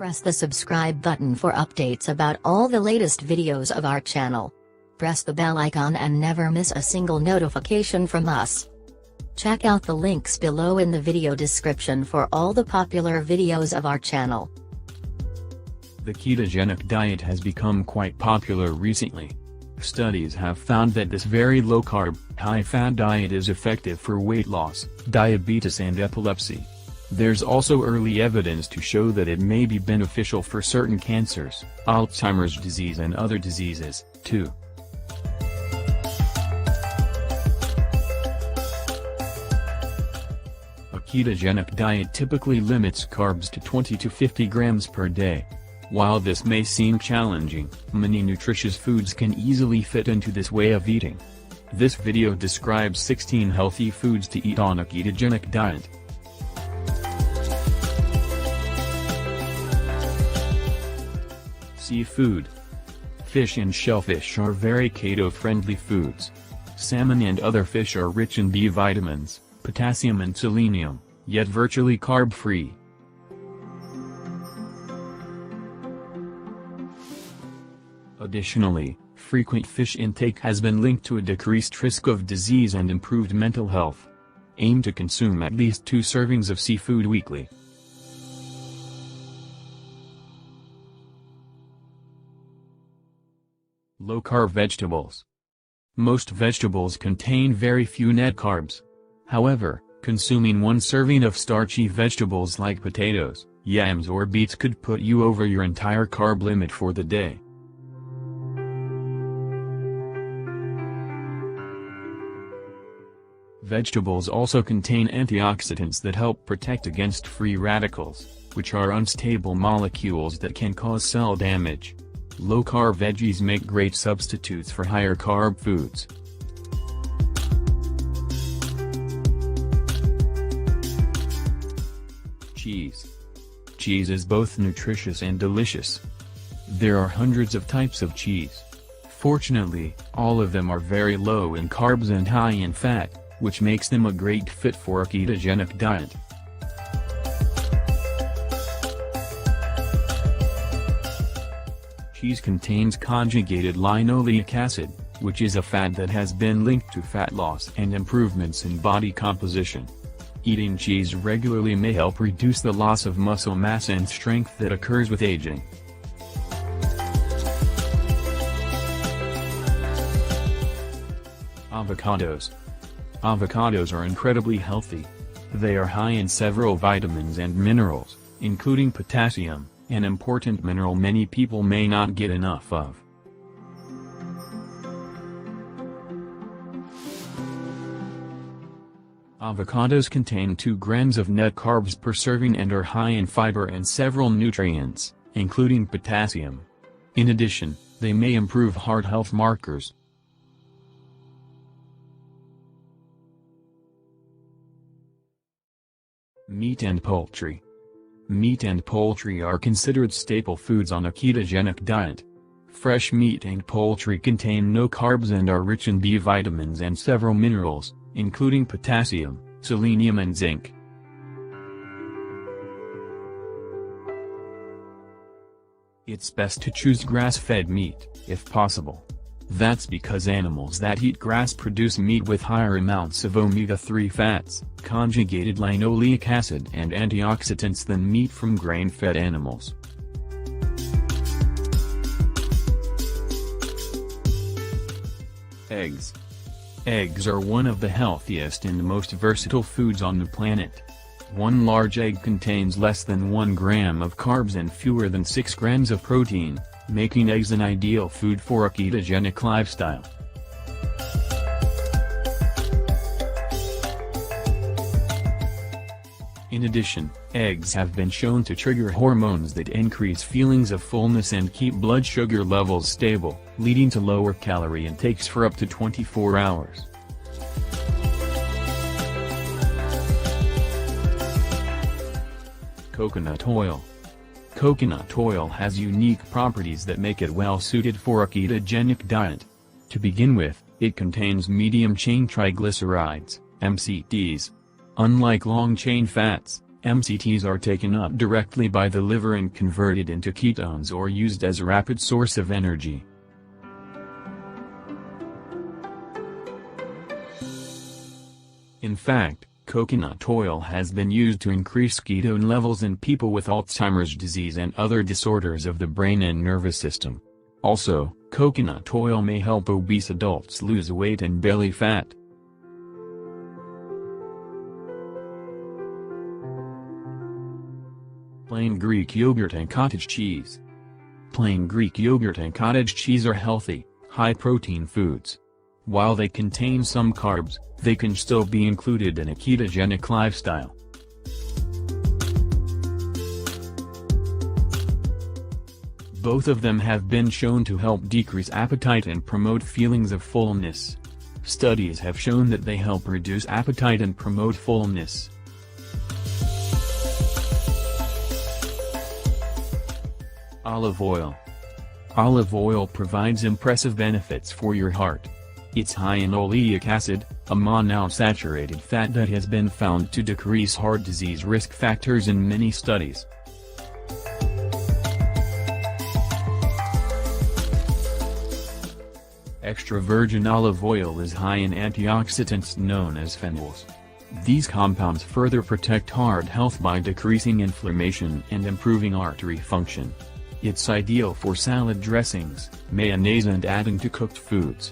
Press the subscribe button for updates about all the latest videos of our channel. Press the bell icon and never miss a single notification from us. Check out the links below in the video description for all the popular videos of our channel. The ketogenic diet has become quite popular recently. Studies have found that this very low-carb, high-fat diet is effective for weight loss, diabetes and epilepsy. There's also early evidence to show that it may be beneficial for certain cancers, Alzheimer's disease and other diseases, too. A ketogenic diet typically limits carbs to 20 to 50 grams per day. While this may seem challenging, many nutritious foods can easily fit into this way of eating. This video describes 16 healthy foods to eat on a ketogenic diet. Seafood. Fish and shellfish are very keto-friendly foods. Salmon and other fish are rich in B vitamins, potassium and selenium, yet virtually carb-free. Additionally, frequent fish intake has been linked to a decreased risk of disease and improved mental health. Aim to consume at least 2 servings of seafood weekly. Low-carb vegetables. Most vegetables contain very few net carbs. However, consuming 1 serving of starchy vegetables like potatoes, yams or beets could put you over your entire carb limit for the day. Vegetables also contain antioxidants that help protect against free radicals, which are unstable molecules that can cause cell damage. Low-carb veggies make great substitutes for higher-carb foods. Cheese. Cheese is both nutritious and delicious. There are hundreds of types of cheese. Fortunately, all of them are very low in carbs and high in fat, which makes them a great fit for a ketogenic diet. Cheese contains conjugated linoleic acid, which is a fat that has been linked to fat loss and improvements in body composition. Eating cheese regularly may help reduce the loss of muscle mass and strength that occurs with aging. Avocados. Avocados are incredibly healthy. They are high in several vitamins and minerals, including potassium, an important mineral many people may not get enough of. Avocados contain 2 grams of net carbs per serving and are high in fiber and several nutrients, including potassium. In addition, they may improve heart health markers. Meat and poultry. Meat and poultry are considered staple foods on a ketogenic diet. Fresh meat and poultry contain no carbs and are rich in B vitamins and several minerals, including potassium, selenium and zinc. It's best to choose grass-fed meat, if possible. That's because animals that eat grass produce meat with higher amounts of omega-3 fats, conjugated linoleic acid and antioxidants than meat from grain-fed animals. Eggs. Eggs are one of the healthiest and most versatile foods on the planet. 1 large egg contains less than 1 gram of carbs and fewer than 6 grams of protein, making eggs an ideal food for a ketogenic lifestyle. In addition, eggs have been shown to trigger hormones that increase feelings of fullness and keep blood sugar levels stable, leading to lower calorie intakes for up to 24 hours. Coconut oil. Coconut oil has unique properties that make it well suited for a ketogenic diet. To begin with, it contains medium-chain triglycerides, MCTs. Unlike long-chain fats, MCTs are taken up directly by the liver and converted into ketones or used as a rapid source of energy. In fact, coconut oil has been used to increase ketone levels in people with Alzheimer's disease and other disorders of the brain and nervous system. Also, coconut oil may help obese adults lose weight and belly fat. Plain Greek yogurt and cottage cheese. Plain Greek yogurt and cottage cheese are healthy, high-protein foods. While they contain some carbs, they can still be included in a ketogenic lifestyle. Both of them have been shown to help decrease appetite and promote feelings of fullness. Studies have shown that they help reduce appetite and promote fullness. Olive oil. Olive oil provides impressive benefits for your heart. It's high in oleic acid, a monounsaturated fat that has been found to decrease heart disease risk factors in many studies. Extra virgin olive oil is high in antioxidants known as phenols. These compounds further protect heart health by decreasing inflammation and improving artery function. It's ideal for salad dressings, mayonnaise and adding to cooked foods.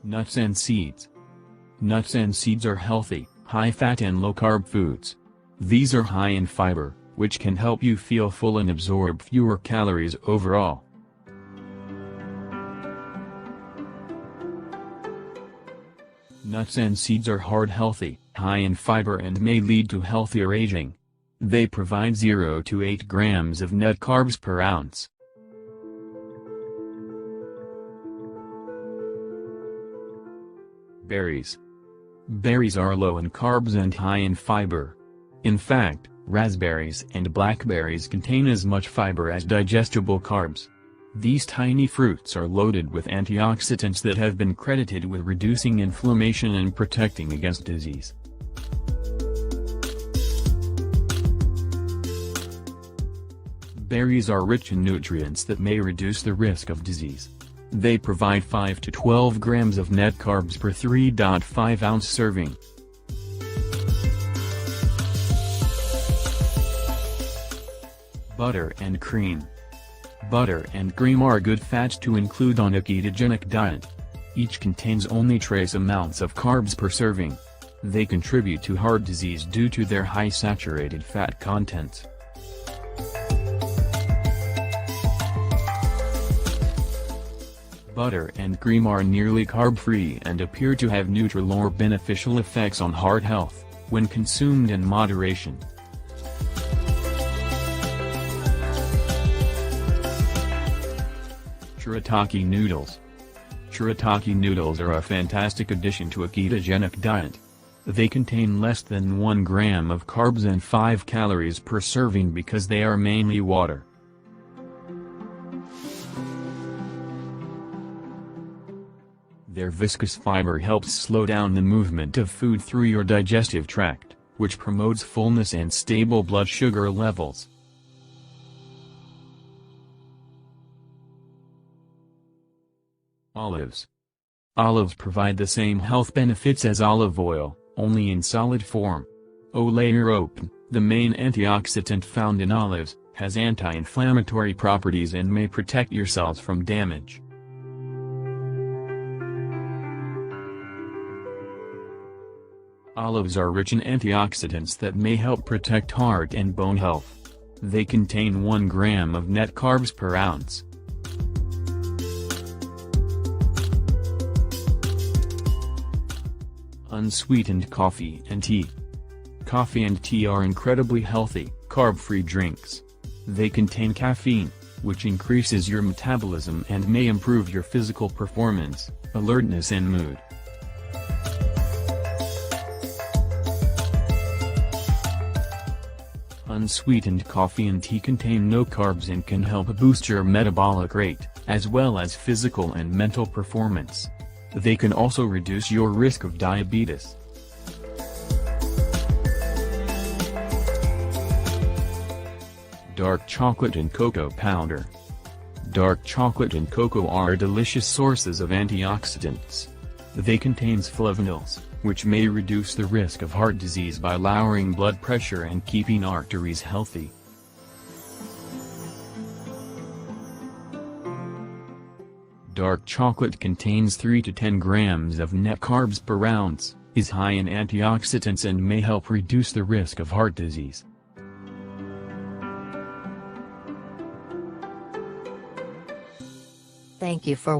Nuts and seeds. Nuts and seeds are healthy, high-fat and low-carb foods. These are high in fiber, which can help you feel full and absorb fewer calories overall. Nuts and seeds are heart-healthy, high in fiber and may lead to healthier aging. They provide 0 to 8 grams of net carbs per ounce. Berries. Berries are low in carbs and high in fiber. In fact, raspberries and blackberries contain as much fiber as digestible carbs. These tiny fruits are loaded with antioxidants that have been credited with reducing inflammation and protecting against disease. Berries are rich in nutrients that may reduce the risk of disease. They provide 5 to 12 grams of net carbs per 3.5 ounce serving. Butter and cream. Butter and cream are good fats to include on a ketogenic diet. Each contains only trace amounts of carbs per serving. They contribute to heart disease due to their high saturated fat content. Butter and cream are nearly carb-free and appear to have neutral or beneficial effects on heart health, when consumed in moderation. Shirataki noodles. Shirataki noodles are a fantastic addition to a ketogenic diet. They contain less than 1 gram of carbs and 5 calories per serving because they are mainly water. Their viscous fiber helps slow down the movement of food through your digestive tract, which promotes fullness and stable blood sugar levels. Olives. Olives provide the same health benefits as olive oil, only in solid form. Oleuropein, the main antioxidant found in olives, has anti-inflammatory properties and may protect your cells from damage. Olives are rich in antioxidants that may help protect heart and bone health. They contain 1 gram of net carbs per ounce. Unsweetened coffee and tea. Coffee and tea are incredibly healthy, carb-free drinks. They contain caffeine, which increases your metabolism and may improve your physical performance, alertness and mood. Unsweetened coffee and tea contain no carbs and can help boost your metabolic rate, as well as physical and mental performance. They can also reduce your risk of diabetes. Dark chocolate and cocoa powder. Dark chocolate and cocoa are delicious sources of antioxidants. They contain flavonols, which may reduce the risk of heart disease by lowering blood pressure and keeping arteries healthy. Dark chocolate contains 3 to 10 grams of net carbs per ounce, is high in antioxidants and may help reduce the risk of heart disease. Thank you for